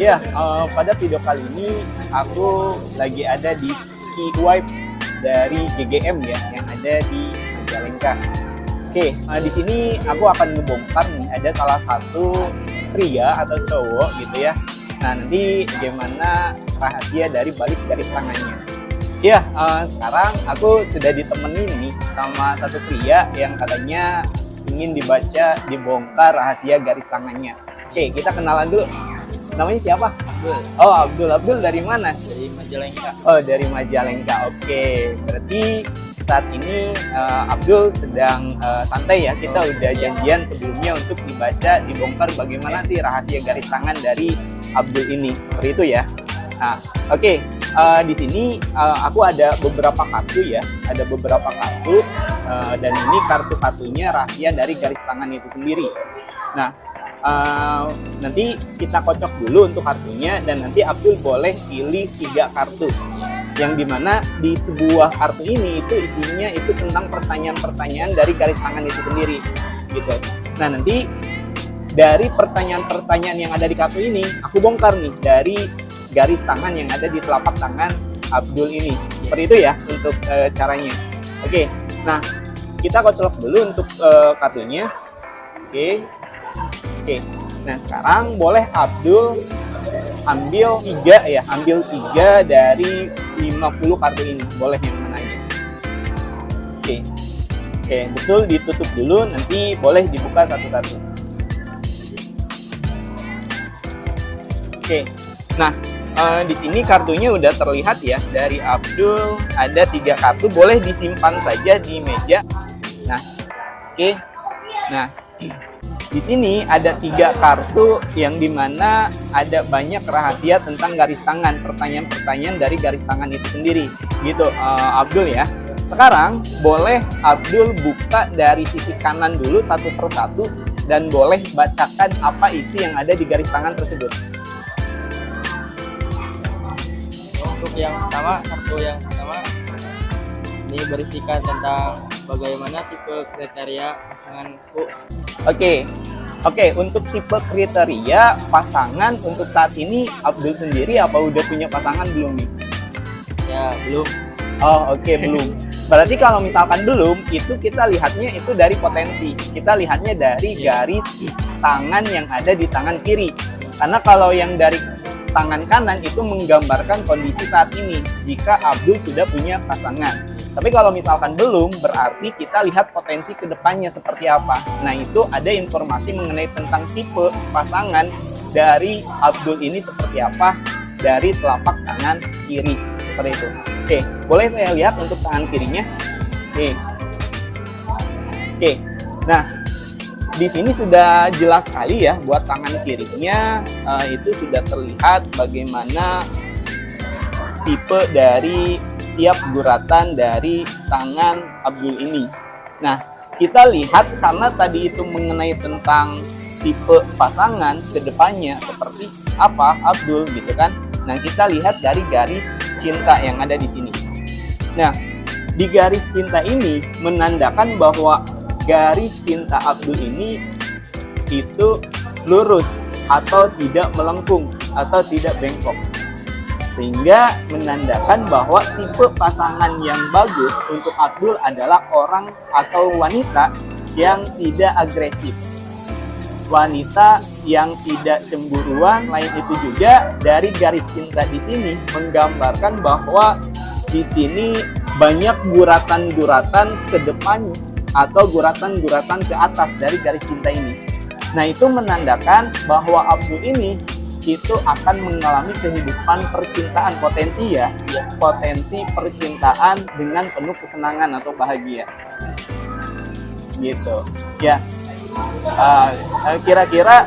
Ya, pada video kali ini aku lagi ada di Ski Wipe dari GGM ya, yang ada di Majalengka. Oke, di sini aku akan ngebongkar nih, ada salah satu pria atau cowok gitu ya. Nah, nanti bagaimana rahasia dari balik garis tangannya. Ya, sekarang aku sudah ditemenin nih sama satu pria yang katanya ingin dibongkar rahasia garis tangannya. Oke, kita kenalan dulu. Namanya siapa? Abdul. Oh, Abdul. Abdul dari mana? Dari Majalengka. Oh, dari Majalengka. Oke, berarti saat ini Abdul sedang santai ya. Kita udah janjian sebelumnya untuk dibongkar bagaimana sih rahasia garis tangan dari Abdul ini. Seperti itu ya. Nah, oke. Di sini aku ada beberapa kartu ya. Ada beberapa kartu dan ini kartu-kartunya rahasia dari garis tangan itu sendiri. Nah, nanti kita kocok dulu untuk kartunya dan nanti Abdul boleh pilih 3 kartu yang dimana di sebuah kartu ini itu isinya itu tentang pertanyaan-pertanyaan dari garis tangan itu sendiri gitu. Nah, nanti dari pertanyaan-pertanyaan yang ada di kartu ini aku bongkar nih dari garis tangan yang ada di telapak tangan Abdul ini. Seperti itu ya untuk caranya. Oke, nah kita kocok dulu untuk kartunya. Oke, nah sekarang boleh Abdul ambil 3 ya, ambil 3 dari 50 kartu ini, boleh yang mana aja. Oke, betul, ditutup dulu, nanti boleh dibuka satu-satu. Oke, nah di sini kartunya udah terlihat ya, dari Abdul ada 3 kartu, boleh disimpan saja di meja. Nah, nah di sini ada 3 kartu yang dimana ada banyak rahasia tentang garis tangan, pertanyaan-pertanyaan dari garis tangan itu sendiri, gitu Abdul ya. Sekarang boleh Abdul buka dari sisi kanan dulu satu persatu dan boleh bacakan apa isi yang ada di garis tangan tersebut. Untuk yang pertama, kartu yang pertama ini berisikan tentang bagaimana tipe kriteria pasanganku. Oke, untuk tipe kriteria pasangan untuk saat ini Abdul sendiri apa udah punya pasangan belum nih? Ya, belum. Oh, oke, belum. Berarti kalau misalkan belum, itu kita lihatnya itu dari potensi. Kita lihatnya dari garis tangan yang ada di tangan kiri. Karena kalau yang dari tangan kanan itu menggambarkan kondisi saat ini jika Abdul sudah punya pasangan. Tapi kalau misalkan belum, berarti kita lihat potensi kedepannya seperti apa. Nah, itu ada informasi mengenai tentang tipe pasangan dari Abdul ini seperti apa dari telapak tangan kiri. Seperti itu. Oke, boleh saya lihat untuk tangan kirinya? Oke. Nah, di sini sudah jelas sekali ya buat tangan kirinya itu sudah terlihat bagaimana tipe dari setiap guratan dari tangan Abdul ini. Nah, kita lihat karena tadi itu mengenai tentang tipe pasangan ke depannya seperti apa Abdul gitu kan. Nah, kita lihat dari garis cinta yang ada di sini. Nah, di garis cinta ini menandakan bahwa garis cinta Abdul ini itu lurus atau tidak melengkung atau tidak bengkok. Sehingga menandakan bahwa tipe pasangan yang bagus untuk Abdul adalah orang atau wanita yang tidak agresif. Wanita yang tidak cemburuan. Lain itu juga dari garis cinta di sini menggambarkan bahwa di sini banyak guratan-guratan ke depan atau guratan-guratan ke atas dari garis cinta ini. Nah, itu menandakan bahwa Abdul ini itu akan mengalami kehidupan percintaan, potensi ya, potensi percintaan dengan penuh kesenangan atau bahagia gitu ya. Kira-kira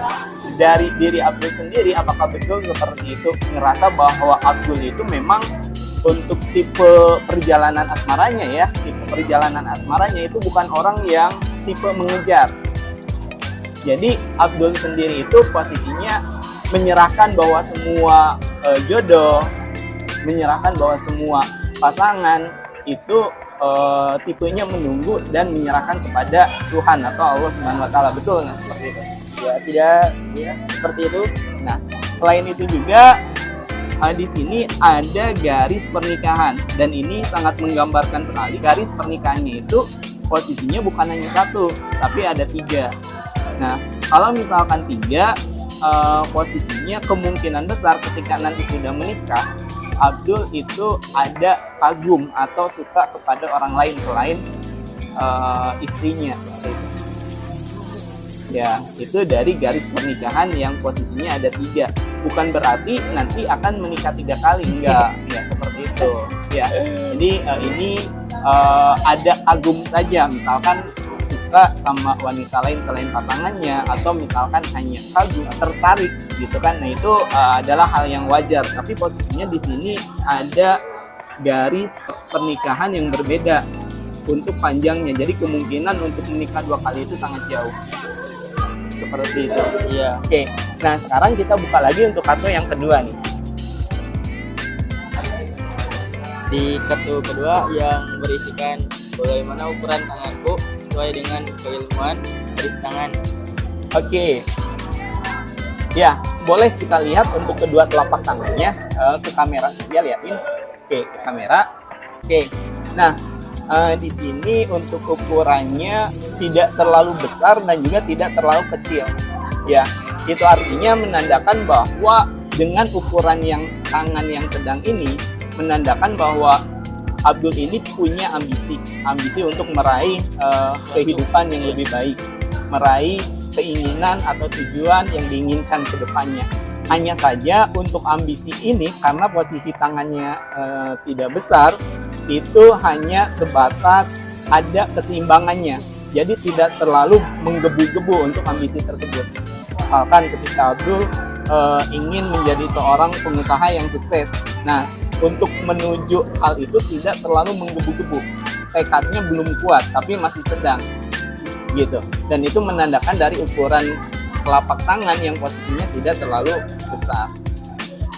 dari diri Abdul sendiri apakah betul seperti itu, ngerasa bahwa Abdul itu memang untuk tipe perjalanan asmaranya ya, tipe perjalanan asmaranya itu bukan orang yang tipe mengejar. Jadi Abdul sendiri itu posisinya menyerahkan bahwa semua jodoh, menyerahkan bahwa semua pasangan itu tipenya menunggu dan menyerahkan kepada Tuhan atau Allah Subhanahu wa taala. Betul nggak seperti itu? Ya, tidak, ya seperti itu. Nah, selain itu juga di sini ada garis pernikahan, dan ini sangat menggambarkan sekali. Garis pernikahannya itu posisinya bukan hanya satu, tapi ada 3. Nah, kalau misalkan 3, posisinya kemungkinan besar ketika nanti sudah menikah, Abdul itu ada kagum atau suka kepada orang lain selain istrinya. Ya, itu dari garis pernikahan yang posisinya ada 3. Bukan berarti nanti akan menikah 3 kali, enggak, ya seperti itu. Ya, jadi ini ada kagum saja, misalkan suka sama wanita lain selain pasangannya, atau misalkan hanya kagum, tertarik gitu kan. Nah, itu adalah hal yang wajar. Tapi posisinya di sini ada garis pernikahan yang berbeda untuk panjangnya. Jadi kemungkinan untuk menikah 2 kali itu sangat jauh. Seperti itu. Iya. Oke. Nah, sekarang kita buka lagi untuk kartu yang kedua nih. Di kartu kedua yang berisikan bagaimana ukuran tanganku sesuai dengan keilmuan garis tangan. Oke. Ya, boleh kita lihat untuk kedua telapak tangannya ke kamera. Ya, liatin. Oke, ke kamera. Oke. Nah, di sini untuk ukurannya tidak terlalu besar dan juga tidak terlalu kecil. Ya, itu artinya menandakan bahwa dengan ukuran yang tangan yang sedang ini, menandakan bahwa Abdul ini punya ambisi untuk meraih kehidupan yang lebih baik, meraih keinginan atau tujuan yang diinginkan ke depannya. Hanya saja untuk ambisi ini, karena posisi tangannya tidak besar, itu hanya sebatas ada keseimbangannya. Jadi tidak terlalu menggebu-gebu untuk ambisi tersebut. Misalkan ketika Abdul ingin menjadi seorang pengusaha yang sukses. Nah, untuk menuju hal itu tidak terlalu menggebu-gebu. Tekadnya belum kuat, tapi masih sedang. Gitu. Dan itu menandakan dari ukuran telapak tangan yang posisinya tidak terlalu besar.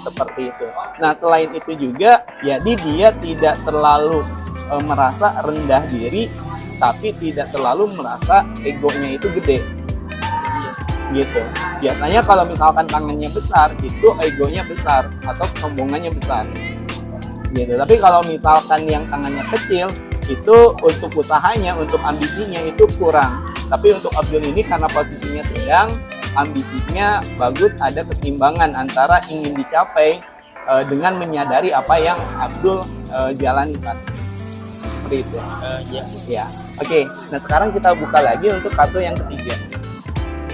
Seperti itu. Nah, selain itu juga, jadi dia tidak terlalu merasa rendah diri, tapi tidak terlalu merasa egonya itu gede. Gitu. Biasanya kalau misalkan tangannya besar, itu egonya besar atau kesombongannya besar. Gitu. Tapi kalau misalkan yang tangannya kecil, itu untuk usahanya, untuk ambisinya itu kurang. Tapi untuk Abdul ini karena posisinya sedang, ambisinya bagus, ada keseimbangan antara ingin dicapai dengan menyadari apa yang Abdul jalani saat ini. Seperti itu. Ya. Oke. Nah, sekarang kita buka lagi untuk kartu yang ketiga.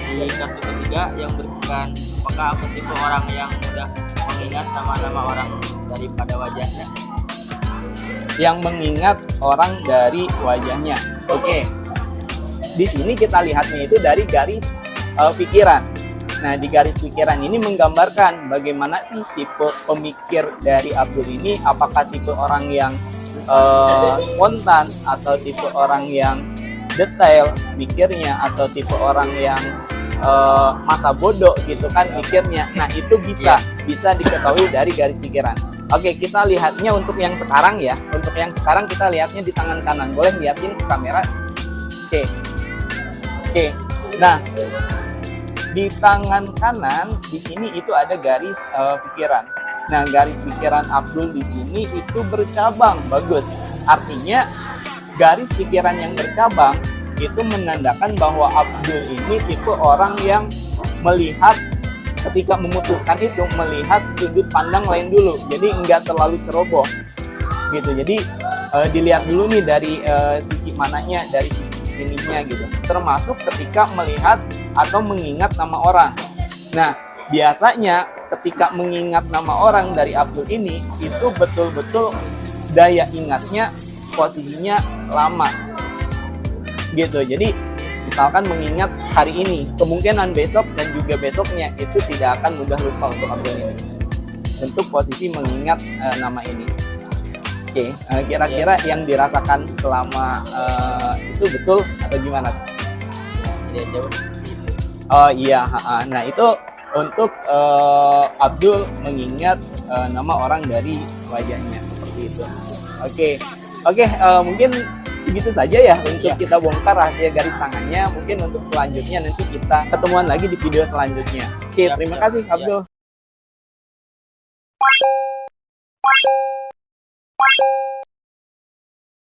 Di kartu ketiga yang berisikan apakah aku tipe orang yang mudah mengingat nama-nama orang daripada wajahnya. Yang mengingat orang dari wajahnya. Oke. Di sini kita lihatnya itu dari garis pikiran. Nah, di garis pikiran ini menggambarkan bagaimana sih tipe pemikir dari Abdul ini. Apakah tipe orang yang spontan, atau tipe orang yang detail mikirnya, atau tipe orang yang masa bodoh gitu kan mikirnya. Nah, itu bisa diketahui dari garis pikiran. Oke, kita lihatnya untuk yang sekarang ya. Untuk yang sekarang kita lihatnya di tangan kanan. Boleh liatin ke kamera. Oke. Nah, di tangan kanan di sini itu ada garis pikiran. Nah, garis pikiran Abdul di sini itu bercabang, bagus. Artinya garis pikiran yang bercabang itu menandakan bahwa Abdul ini tipe orang yang melihat, ketika memutuskan itu melihat sudut pandang lain dulu. Jadi enggak terlalu ceroboh. Gitu. Jadi dilihat dulu nih dari sisi mananya, dari sisi sininya gitu. Termasuk ketika melihat atau mengingat nama orang. Nah, biasanya ketika mengingat nama orang dari Abdul ini, itu betul-betul daya ingatnya posisinya lama. Gitu. Jadi, misalkan mengingat hari ini, kemungkinan besok dan juga besoknya itu tidak akan mudah lupa untuk Abdul ini. Untuk posisi mengingat nama ini. Oke, kira-kira yang dirasakan selama itu betul atau gimana? Tidak jauh. Oh iya, nah itu untuk Abdul mengingat nama orang dari wajahnya seperti itu. Oke, mungkin segitu saja ya untuk kita bongkar rahasia garis tangannya. Mungkin untuk selanjutnya nanti kita ketemuan lagi di video selanjutnya. Oke, terima kasih Abdul.